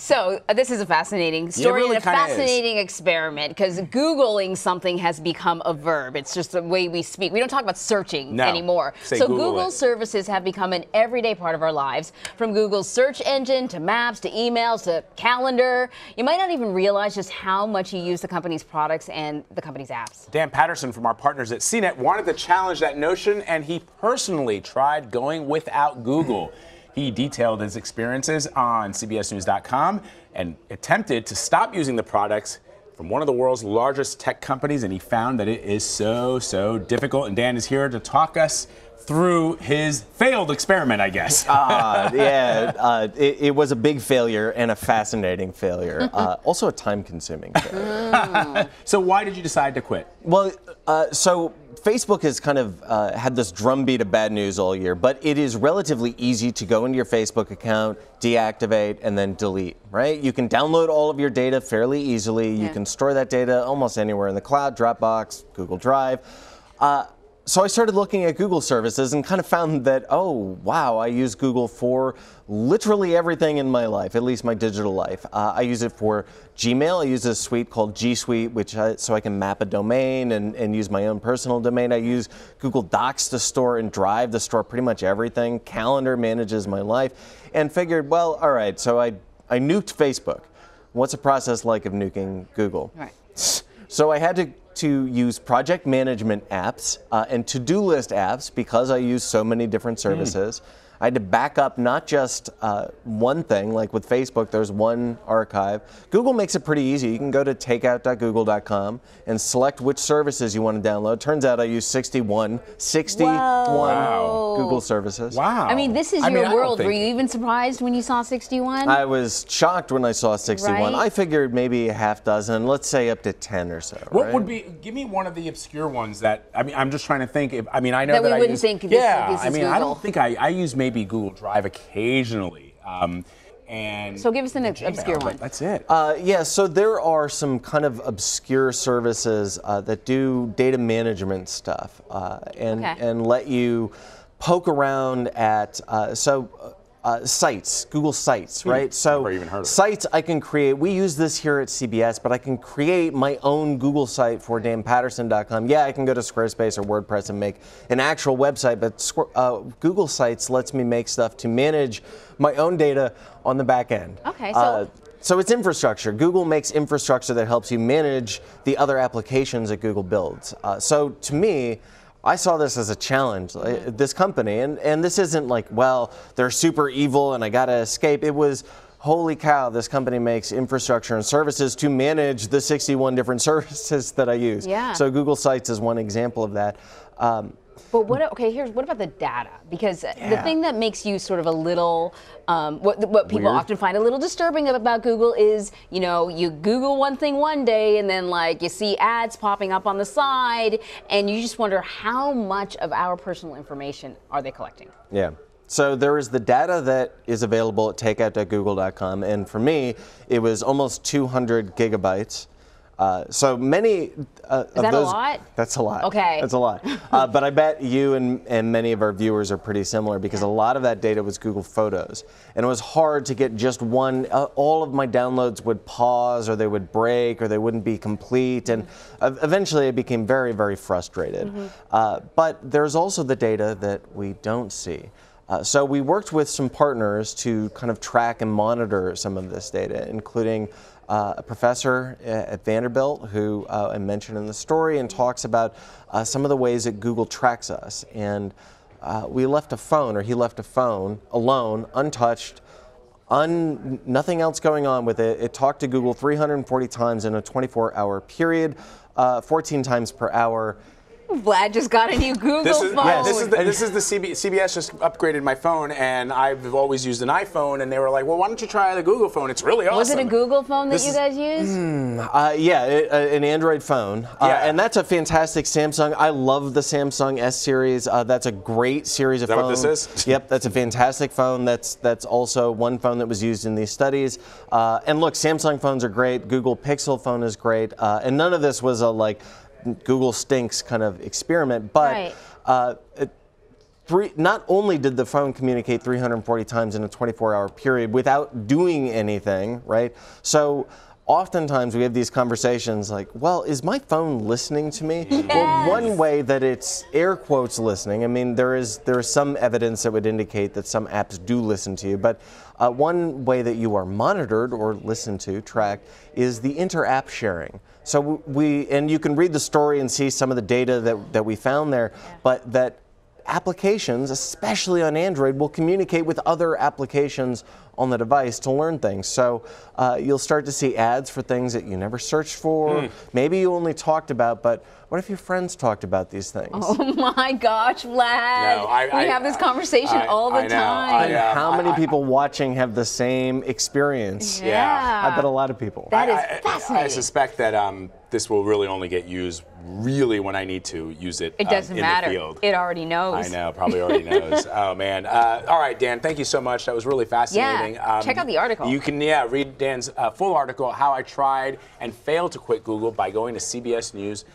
So this is a fascinating story and a fascinating experiment, because Googling something has become a verb. It's just the way we speak. We don't talk about searching anymore. So Google services have become an everyday part of our lives, from Google's search engine to maps to emails to calendar. You might not even realize just how much you use the company's products and the company's apps. Dan Patterson from our partners at CNET wanted to challenge that notion, and he personally tried going without Google. He detailed his experiences on CBSNews.com and attempted to stop using the products from one of the world's largest tech companies, and he found that it is so difficult. And Dan is here to talk us through his failed experiment, I guess. It was a big failure and a fascinating failure. Also a time-consuming failure. So why did you decide to quit? Well, so Facebook has kind of had this drumbeat of bad news all year, but it is relatively easy to go into your Facebook account, deactivate, and then delete, right? You can download all of your data fairly easily. You can store that data almost anywhere in the cloud, Dropbox, Google Drive. So I started looking at Google services and kind of found that, oh, wow, I use Google for literally everything in my life, at least my digital life. I use it for Gmail. I use a suite called G Suite, so I can map a domain and use my own personal domain. I use Google Docs to store and Drive to store pretty much everything. Calendar manages my life. And figured, well, all right, so I nuked Facebook. What's a process like of nuking Google? Right. So I had to use project management apps and to-do list apps because I use so many different services. I had to back up not just one thing, like with Facebook, there's one archive. Google makes it pretty easy. You can go to takeout.google.com and select which services you want to download. Turns out I use 61 Google services. Wow. I mean, this is your world. Were you even surprised when you saw 61? I was shocked when I saw 61. Right? I figured maybe a half dozen, let's say up to 10 or so. What would be, give me one of the obscure ones that, I mean, I'm just trying to think, I know that we I wouldn't use, think this is Google. I don't think I use maybe Google Drive occasionally. So give us an obscure one. That's it. Yeah, so there are some kind of obscure services that do data management stuff and let you poke around at sites, Google Sites, right? So never even heard of it. Sites I can create. We use this here at CBS, but I can create my own Google site for danpatterson.com. Yeah, I can go to Squarespace or WordPress and make an actual website, but Google Sites lets me make stuff to manage my own data on the back end. Okay, so it's infrastructure. Google makes infrastructure that helps you manage the other applications that Google builds. So to me, I saw this as a challenge, this company, and this isn't like, well, they're super evil and I gotta escape. It was, holy cow, this company makes infrastructure and services to manage the 61 different services that I use. Yeah. So Google Sites is one example of that. But what about the data? Because the thing that makes you sort of a little, what people often find a little disturbing about Google is, you Google one thing one day and then you see ads popping up on the side and you just wonder how much of our personal information are they collecting? Yeah. So there is the data that is available at takeout.google.com, and for me, it was almost 200 gigabytes. So many of those. Is that a lot? That's a lot. Okay. That's a lot. But I bet you and many of our viewers are pretty similar because a lot of that data was Google Photos. And it was hard to get just one. All of my downloads would pause or they would break or they wouldn't be complete. And eventually I became very, very frustrated. But there's also the data that we don't see. So we worked with some partners to kind of track and monitor some of this data, including a professor at Vanderbilt who I mentioned in the story and talks about some of the ways that Google tracks us. And we left a phone, or he left a phone alone, untouched, nothing else going on with it. It talked to Google 340 times in a 24-hour period, 14 times per hour. Vlad just got a new Google phone. Yeah, this is the CBS just upgraded my phone, and I've always used an iPhone, and they were like, well, why don't you try the Google phone? It's really awesome. Was it a Google phone that you guys used? Yeah, an Android phone. And that's a fantastic Samsung. I love the Samsung S series. That's a great series of phones. Is that what this is? Yep, that's a fantastic phone. That's also one phone that was used in these studies. And look, Samsung phones are great. Google Pixel phone is great. And none of this was a Google stinks kind of experiment, but not only did the phone communicate 340 times in a 24-hour period without doing anything, right? So oftentimes we have these conversations like, well, is my phone listening to me? Yes. Well, one way that it's air quotes listening, I mean, there is some evidence that would indicate that some apps do listen to you, but one way that you are monitored or listened to, tracked, is the inter-app sharing. So and you can read the story and see some of the data that we found there, but that applications, especially on Android, will communicate with other applications on the device to learn things. So you'll start to see ads for things that you never searched for, maybe you only talked about, but what if your friends talked about these things? Oh my gosh, Vlad. No, we have this conversation all the time. And how many people watching have the same experience? Yeah. I bet a lot of people. That is fascinating. I suspect that this will really only get used really when I need to use it. It doesn't matter. The field. It already knows. I know, probably already knows. Oh man. All right, Dan, thank you so much. That was really fascinating. Yeah. Check out the article. You can read Dan's full article, How I Tried and Failed to Quit Google, by going to cbsnews.com.